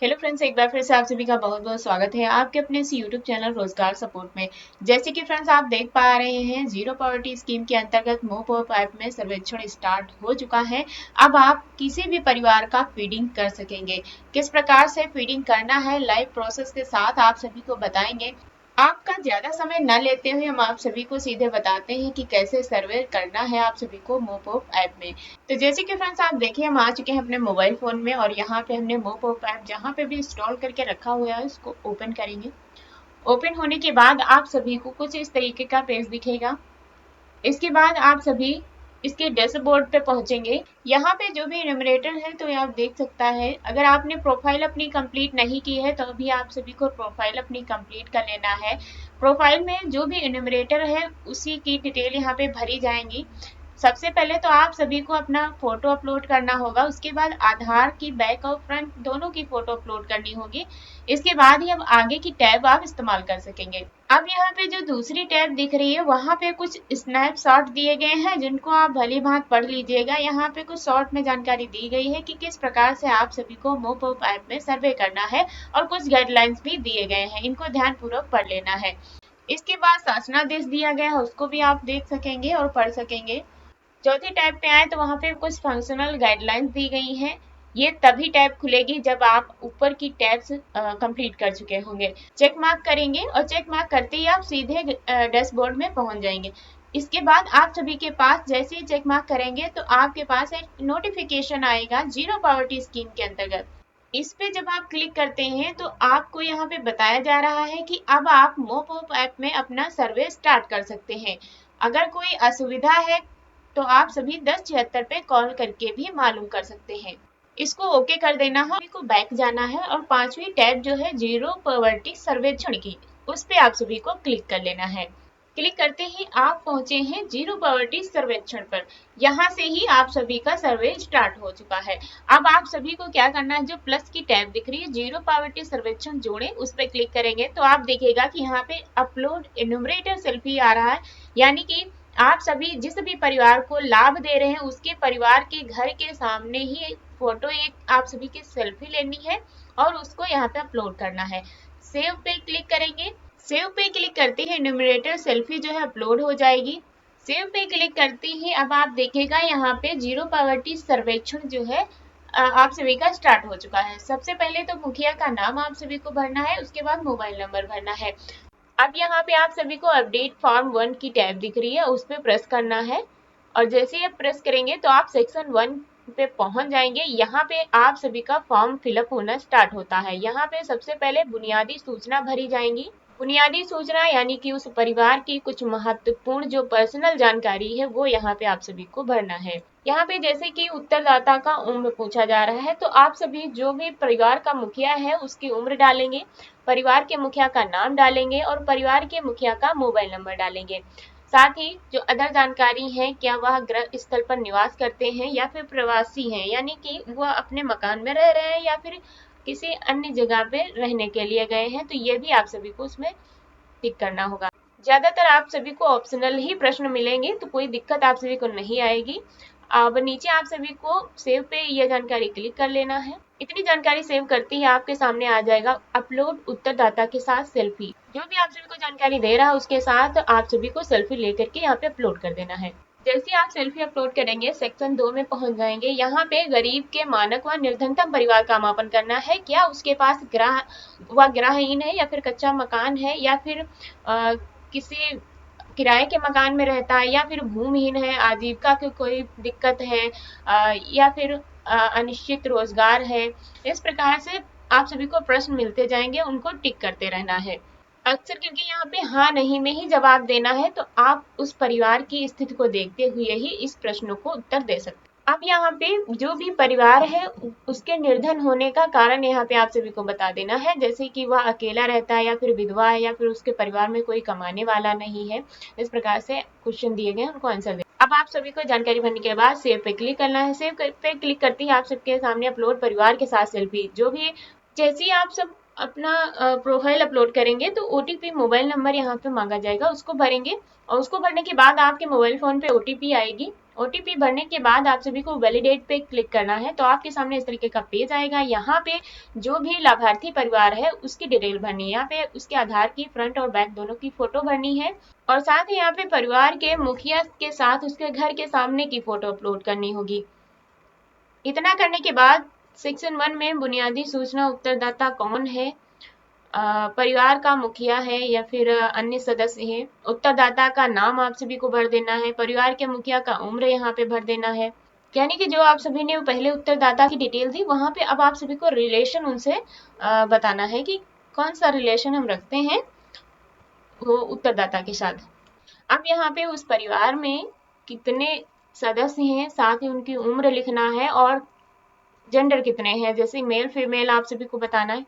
Hello friends, एक बार फिर से आप सभी का बहुत बहुत स्वागत है आपके अपने इस यूट्यूब चैनल रोजगार सपोर्ट में। जैसे कि फ्रेंड्स आप देख पा रहे हैं, जीरो पॉवर्टी स्कीम के अंतर्गत मोपॉप ऐप में सर्वेक्षण स्टार्ट हो चुका है। अब आप किसी भी परिवार का फीडिंग कर सकेंगे। किस प्रकार से फीडिंग करना है, लाइव प्रोसेस के साथ आप सभी को बताएंगे। आपका ज्यादा समय न लेते हुए हम आप सभी को सीधे बताते हैं कि कैसे सर्वे करना है आप सभी को मोपॉप ऐप में। तो जैसे कि फ्रेंड्स आप देखिए, हम आ चुके हैं अपने मोबाइल फोन में और यहाँ पे हमने मोपॉप ऐप जहाँ पे भी इंस्टॉल करके रखा हुआ है उसको ओपन करेंगे। ओपन होने के बाद आप सभी को कुछ इस तरीके का पेज दिखेगा। इसके बाद आप सभी इसके डैशबोर्ड पे पहुंचेंगे। यहाँ पे जो भी न्यूमरेटर है तो आप देख सकता है। अगर आपने प्रोफाइल अपनी कंप्लीट नहीं की है तो अभी आप सभी को प्रोफाइल अपनी कंप्लीट कर लेना है। प्रोफाइल में जो भी न्यूमरेटर है उसी की डिटेल यहाँ पे भरी जाएंगी। सबसे पहले तो आप सभी को अपना फोटो अपलोड करना होगा। उसके बाद आधार की बैक और फ्रंट दोनों की फोटो अपलोड करनी होगी। इसके बाद ही अब आगे की टैब आप इस्तेमाल कर सकेंगे। अब यहाँ पे जो दूसरी टैब दिख रही है वहां पे कुछ स्नैपशॉट दिए गए हैं जिनको आप भली भांति पढ़ लीजिएगा। यहाँ पे कुछ शॉर्ट में जानकारी दी गई है कि किस प्रकार से आप सभी को मोपॉप ऐप में सर्वे करना है और कुछ गाइडलाइंस भी दिए गए हैं, इनको ध्यानपूर्वक पढ़ लेना है। इसके बाद शासनादेश दिया गया है, उसको भी आप देख सकेंगे और पढ़ सकेंगे। चौथी टैब पे आए तो वहां पे कुछ फंक्शनल गाइडलाइंस दी गई हैं। ये तभी टैब खुलेगी जब आप ऊपर की टैब्स कंप्लीट कर चुके होंगे। चेक मार्क करेंगे और चेक मार्क करते ही आप सीधे डैशबोर्ड में पहुंच जाएंगे। इसके बाद आप सभी के पास जैसे ही चेक मार्क करेंगे तो आपके पास एक नोटिफिकेशन आएगा जीरो पॉवर्टी स्कीम के अंतर्गत। इस पे जब आप क्लिक करते हैं तो आपको यहाँ पे बताया जा रहा है कि अब आप मोपॉप ऐप में अपना सर्वे स्टार्ट कर सकते हैं। अगर कोई असुविधा है तो आप सभी 1076 पे कॉल करके भी मालूम कर सकते हैं। इसको ओके कर देना है, को बैक जाना है और पांचवी टैब जो है जीरो पॉवर्टी सर्वेक्षण की, उस पे आप सभी को क्लिक कर लेना है। क्लिक करते ही आप पहुंचे हैं जीरो पॉवर्टी सर्वेक्षण पर। यहाँ से ही आप सभी का सर्वे स्टार्ट हो चुका है। अब आप सभी को क्या करना है, जो प्लस की टैब दिख रही है जीरो पॉवर्टी सर्वेक्षण जोड़े, उस पर क्लिक करेंगे तो आप देखिएगा कि यहाँ पे अपलोड एन्यूमरेटर सेल्फी आ रहा है। यानी कि आप सभी जिस भी परिवार को लाभ दे रहे हैं उसके परिवार के घर के सामने ही फोटो एक आप सभी की सेल्फी लेनी है और उसको यहाँ पे अपलोड करना है। सेव पे क्लिक करेंगे। सेव पे क्लिक करते ही न्यूमरेटर सेल्फी जो है अपलोड हो जाएगी। सेव पे क्लिक करते ही अब आप देखेगा यहाँ पे जीरो पॉवर्टी सर्वेक्षण जो है आप सभी का स्टार्ट हो चुका है। सबसे पहले तो मुखिया का नाम आप सभी को भरना है, उसके बाद मोबाइल नंबर भरना है। अब यहाँ पे आप सभी को अपडेट फॉर्म 1 की टैब दिख रही है, उस पर प्रेस करना है और जैसे ही आप प्रेस करेंगे तो आप सेक्शन 1 पे पहुंच जाएंगे। यहाँ पे आप सभी का फॉर्म फिलअप होना स्टार्ट होता है। यहाँ पे सबसे पहले बुनियादी सूचना भरी जाएंगी। बुनियादी सूचना यानी कि उस परिवार की कुछ महत्वपूर्ण जो पर्सनल जानकारी है वो यहाँ पे आप सभी को भरना है। यहाँ पे जैसे कि उत्तरदाता का उम्र पूछा जा रहा है तो आप सभी जो भी परिवार का मुखिया है उसकी उम्र डालेंगे, परिवार के मुखिया का नाम डालेंगे और परिवार के मुखिया का मोबाइल नंबर डालेंगे। साथ ही जो अदर जानकारी है, क्या वह गृह स्थल पर निवास करते हैं या फिर प्रवासी हैं, यानी कि वह अपने मकान में रह रहे हैं या फिर किसी अन्य जगह पे रहने के लिए गए हैं, तो ये भी आप सभी को उसमें टिक करना होगा। ज्यादातर आप सभी को ऑप्शनल ही प्रश्न मिलेंगे तो कोई दिक्कत आप सभी को नहीं आएगी। अब नीचे आप सभी को सेव पे यह जानकारी क्लिक कर लेना है। इतनी जानकारी सेव करते ही आपके सामने आ जाएगा अपलोड उत्तरदाता के साथ सेल्फी। जो भी आप सभी को जानकारी दे रहा है उसके साथ आप सभी को सेल्फी लेकर के यहाँ पे अपलोड कर देना है। जैसे आप सेल्फी अपलोड करेंगे सेक्शन 2 में पहुंच जाएंगे। यहाँ पे गरीब के मानक व निर्धनतम परिवार का मापन करना है। क्या उसके पास ग्राहहीन है या फिर कच्चा मकान है या फिर किसी किराए के मकान में रहता है या फिर भूमिहीन है, आजीविका की कोई दिक्कत है या फिर अनिश्चित रोजगार है। इस प्रकार से आप सभी को प्रश्न मिलते जाएंगे, उनको टिक करते रहना है। अक्सर क्योंकि यहाँ पे हाँ नहीं में ही जवाब देना है तो आप उस परिवार की स्थिति को देखते हुए ही इस प्रश्नों को उत्तर दे सकते हैं। अब यहाँ पे जो भी परिवार है उसके निर्धन होने का कारण यहाँ पे आप सभी को बता देना है, जैसे कि वह अकेला रहता है या फिर विधवा है या फिर उसके परिवार में कोई कमाने वाला नहीं है। इस प्रकार से क्वेश्चन दिए गए उनको आंसर दे। अब आप सभी को जानकारी भरने के बाद सेव पे क्लिक करना है। सेव पे क्लिक करते ही आप सबके सामने अपलोड परिवार के साथ सेल्फी, जो भी जैसे ही आप सब अपना प्रोफाइल अपलोड करेंगे तो ओटीपी मोबाइल नंबर यहाँ पे मांगा जाएगा, उसको भरेंगे और उसको भरने के बाद आपके मोबाइल फोन पे ओटीपी आएगी। ओटीपी भरने के बाद आप सभी को वैलिडेट पे क्लिक करना है। तो आपके सामने इस तरीके का पेज आएगा। यहाँ पे जो भी लाभार्थी परिवार है उसकी डिटेल भरनी है। यहाँ पे उसके आधार की फ्रंट और बैक दोनों की फोटो भरनी है और साथ ही यहाँ पे परिवार के मुखिया के साथ उसके घर के सामने की फोटो अपलोड करनी होगी। इतना करने के बाद सेक्शन 1 में बुनियादी सूचना उत्तरदाता कौन है, परिवार का मुखिया है या फिर अन्य सदस्य है। उत्तरदाता का नाम आप सभी को भर देना है। परिवार के मुखिया का उम्र यहाँ पे भर देना है। यानी कि जो आप सभी ने पहले उत्तरदाता की डिटेल दी वहां पे अब आप सभी को रिलेशन उनसे बताना है कि कौन सा रिलेशन हम रखते हैं वो उत्तरदाता के साथ। अब यहाँ पे उस परिवार में कितने सदस्य हैं, साथ ही उनकी उम्र लिखना है और जेंडर कितने हैं, जैसे मेल फीमेल आप सभी को बताना है।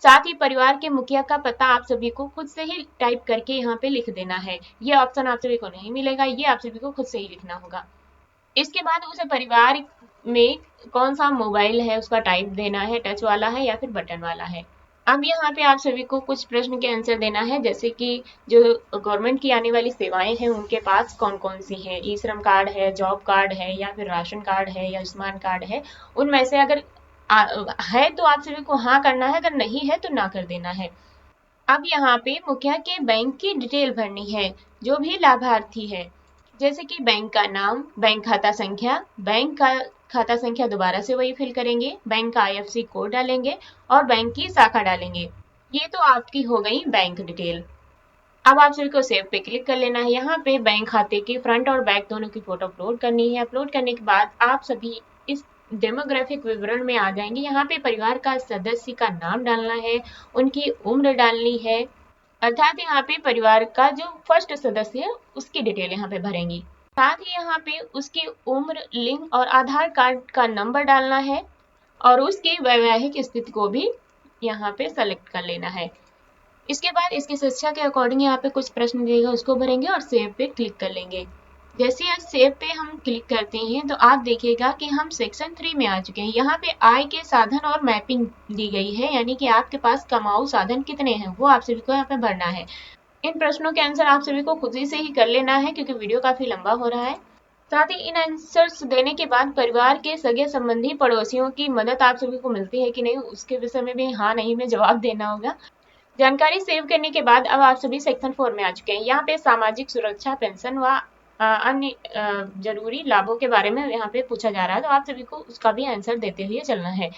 साथ ही परिवार के मुखिया का पता आप सभी को खुद से ही टाइप करके यहाँ पे लिख देना है। ये ऑप्शन आप सभी को नहीं मिलेगा, ये आप सभी को खुद से ही लिखना होगा। इसके बाद उसे परिवार में कौन सा मोबाइल है उसका टाइप देना है, टच वाला है या फिर बटन वाला है। अब यहाँ पे आप सभी को कुछ प्रश्न के आंसर देना है, जैसे कि जो गवर्नमेंट की आने वाली सेवाएं हैं उनके पास कौन कौन सी हैं, ई श्रम कार्ड है, जॉब कार्ड है या फिर राशन कार्ड है या आयुष्मान कार्ड है। उनमें से अगर है तो आप सभी को हाँ करना है, अगर नहीं है तो ना कर देना है। अब यहाँ पे मुखिया के बैंक की डिटेल भरनी है, जो भी लाभार्थी है, जैसे कि बैंक का नाम, बैंक खाता संख्या, बैंक का खाता संख्या दोबारा से वही फिल करेंगे, बैंक का आईएफएससी कोड डालेंगे और बैंक की शाखा डालेंगे। ये तो आपकी हो गई बैंक डिटेल। अब आप सभी को सेव पे क्लिक कर लेना है। यहाँ पे बैंक खाते की फ्रंट और बैक दोनों की फोटो अपलोड करनी है। अपलोड करने के बाद आप सभी इस डेमोग्राफिक विवरण में आ जाएंगे। यहाँ पे परिवार का सदस्य का नाम डालना है, उनकी उम्र डालनी है, अर्थात यहाँ पे परिवार का जो फर्स्ट सदस्य है उसकी डिटेल यहाँ पे भरेंगी। साथ ही यहाँ पे उसकी उम्र, लिंग और आधार कार्ड का नंबर डालना है और उसकी वैवाहिक स्थिति को भी यहाँ पे सेलेक्ट कर लेना है। इसके बाद इसकी शिक्षा के अकॉर्डिंग यहाँ पे कुछ प्रश्न दिएगा उसको भरेंगे और सेव पे क्लिक कर लेंगे। जैसे आज सेव पे हम क्लिक करते हैं तो आप देखिएगा कि हम सेक्शन 3 में आ चुके हैं। यहाँ पे आय के साधन और मैपिंग दी गई है, यानी कि आपके पास कमाऊ साधन कितने हैं वो आप सभी को यहाँ पे भरना है। इन प्रश्नों के आंसर आप सभी को खुद ही से ही कर लेना है क्योंकि वीडियो काफी लंबा हो रहा है। साथ ही इन आंसर्स देने के बाद परिवार के सगे संबंधी पड़ोसियों की मदद आप सभी को मिलती है कि नहीं उसके विषय में भी हाँ नहीं में जवाब देना होगा। जानकारी सेव करने के बाद अब आप सभी सेक्शन 4 में आ चुके हैं। यहाँ पे सामाजिक सुरक्षा, पेंशन व अन्य जरूरी लाभों के बारे में यहाँ पे पूछा जा रहा है, तो आप सभी को उसका भी आंसर देते हुए चलना है।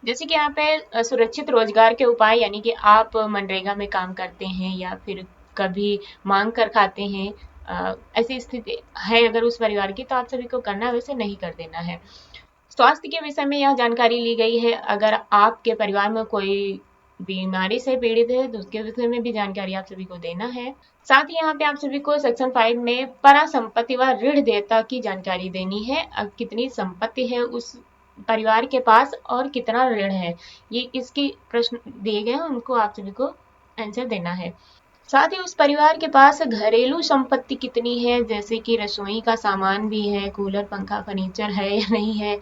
जैसे कि यहाँ पे सुरक्षित रोजगार के उपाय, यानी कि आप मनरेगा में काम करते हैं या फिर कभी मांग कर खाते हैं, ऐसी स्थिति है अगर उस परिवार की तो आप सभी को करना है, वैसे नहीं कर देना है। स्वास्थ्य के विषय में यह जानकारी ली गई है, अगर आपके परिवार में कोई बीमारी से पीड़ित है तो उसके विषय में भी जानकारी आप सभी को देना है। साथ ही यहाँ पे आप सभी को सेक्शन 5 में परासंपत्ति व ऋण देयता की जानकारी देनी है। अब कितनी संपत्ति है उस परिवार के पास और कितना ऋण है, ये इसकी प्रश्न दिए गए हैं, उनको आप सभी को आंसर देना है। साथ ही उस परिवार के पास घरेलू संपत्ति कितनी है, जैसे कि रसोई का सामान भी है, कूलर, पंखा, फर्नीचर है या नहीं है,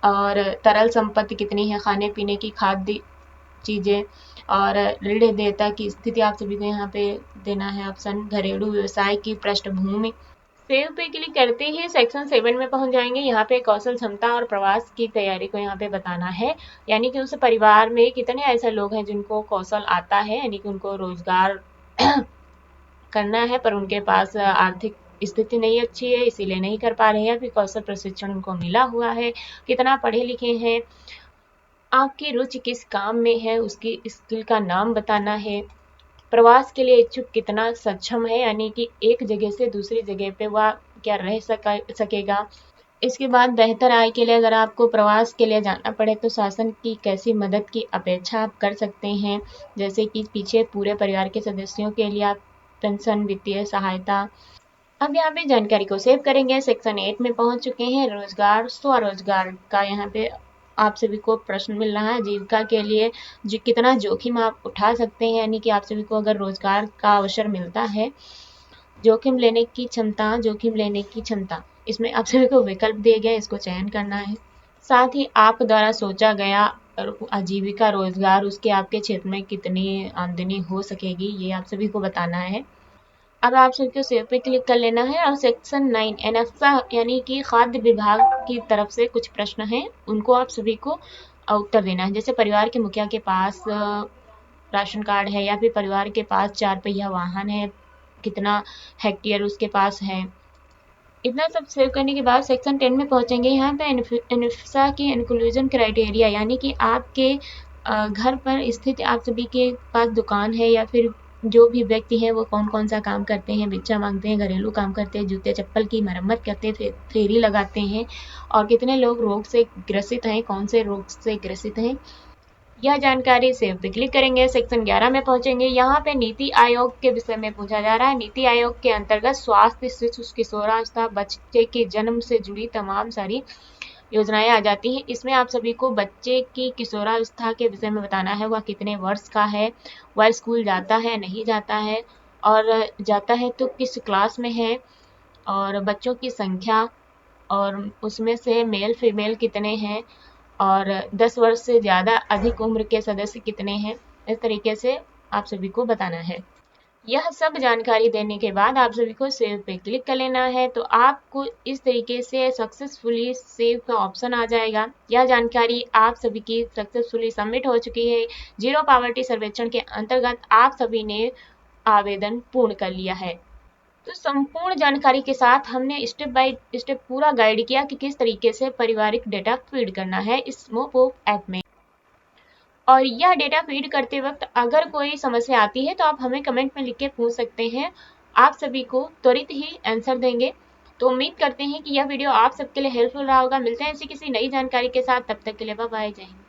और तरल संपत्ति कितनी है, खाने पीने की खाद्य चीजें, और ऋण देयता की स्थिति आप सभी को यहाँ पे देना है ऑप्शन। घरेलू व्यवसाय की पृष्ठभूमि। सेव पे क्लिक करते ही सेक्शन 7 में पहुंच जाएंगे। यहाँ पे कौशल क्षमता और प्रवास की तैयारी को यहाँ पे बताना है, यानी कि उस परिवार में कितने ऐसे लोग हैं जिनको कौशल आता है, यानी कि उनको रोजगार करना है पर उनके पास आर्थिक स्थिति नहीं अच्छी है इसीलिए नहीं कर पा रहे हैं, फिर कौशल प्रशिक्षण उनको मिला हुआ है, कितना पढ़े लिखे हैं, आपकी रुचि किस काम में है, उसकी स्किल का नाम बताना है, प्रवास के लिए इच्छुक कितना सक्षम है, यानी कि एक जगह से दूसरी जगह पे वह क्या रह सकेगा। इसके बाद बेहतर आय के लिए अगर आपको प्रवास के लिए जाना पड़े तो शासन की कैसी मदद की अपेक्षा आप कर सकते हैं, जैसे कि पीछे पूरे परिवार के सदस्यों के लिए आप पेंशन, वित्तीय सहायता। अब यहाँ पे जानकारी को सेव करेंगे। सेक्शन 8 में पहुंच चुके हैं। रोजगार, स्वरोजगार का यहाँ पे आप सभी को प्रश्न मिल रहा है। जीविका के लिए कितना जोखिम आप उठा सकते हैं, यानी कि आप सभी को अगर रोजगार का अवसर मिलता है, जोखिम लेने की क्षमता, इसमें आप सभी को विकल्प दिए गए, इसको चयन करना है। साथ ही आप द्वारा सोचा गया आजीविका रोजगार, उसके आपके क्षेत्र में कितनी आमदनी हो सकेगी, ये आप सभी को बताना है। अब आप सबको सेव पे क्लिक कर लेना है और सेक्शन 9 एनेक्सा यानी कि खाद्य विभाग की तरफ से कुछ प्रश्न हैं, उनको आप सभी को उत्तर देना है। जैसे परिवार के मुखिया के पास राशन कार्ड है या फिर परिवार के पास 4 पहिया वाहन है, कितना हेक्टेयर उसके पास है। इतना सब सेव करने के बाद सेक्शन 10 में पहुंचेंगे। यहाँ पे एनेक्सा की इंक्लूजन क्राइटेरिया यानी कि आपके घर पर स्थित आप सभी के पास दुकान है या फिर जो भी व्यक्ति हैं वो कौन कौन सा काम करते हैं, भिक्षा मांगते हैं, घरेलू काम करते हैं, जूते चप्पल की मरम्मत करते हैं, फेरी लगाते हैं, और कितने लोग रोग से ग्रसित हैं, कौन से रोग से ग्रसित हैं, यह जानकारी सेव पे क्लिक करेंगे। सेक्शन 11 में पहुंचेंगे। यहाँ पे नीति आयोग के विषय में पूछा जा रहा है। नीति आयोग के अंतर्गत स्वास्थ्य, शिशु किशोरावस्था, बच्चे के जन्म से जुड़ी तमाम सारी योजनाएं आ जाती हैं। इसमें आप सभी को बच्चे की किशोरावस्था के विषय में बताना है, वह कितने वर्ष का है, वह स्कूल जाता है नहीं जाता है, और जाता है तो किस क्लास में है, और बच्चों की संख्या, और उसमें से मेल फीमेल कितने हैं, और 10 वर्ष से ज़्यादा अधिक उम्र के सदस्य कितने हैं। इस तरीके से आप सभी को बताना है। यह सब जानकारी देने के बाद आप सभी को सेव पे क्लिक कर लेना है, तो आपको इस तरीके से सक्सेसफुली सेव का ऑप्शन आ जाएगा। यह जानकारी आप सभी की सक्सेसफुली सबमिट हो चुकी है। जीरो पॉवर्टी सर्वेक्षण के अंतर्गत आप सभी ने आवेदन पूर्ण कर लिया है। तो संपूर्ण जानकारी के साथ हमने स्टेप बाय स्टेप पूरा गाइड किया कि किस तरीके से पारिवारिक डेटा फीड करना है इस मोपो ऐप में। और यह डेटा फीड करते वक्त अगर कोई समस्या आती है तो आप हमें कमेंट में लिख के पूछ सकते हैं, आप सभी को त्वरित ही आंसर देंगे। तो उम्मीद करते हैं कि यह वीडियो आप सबके लिए हेल्पफुल रहा होगा। मिलते हैं ऐसी किसी नई जानकारी के साथ, तब तक के लिए बाय बाय, जय हिंद।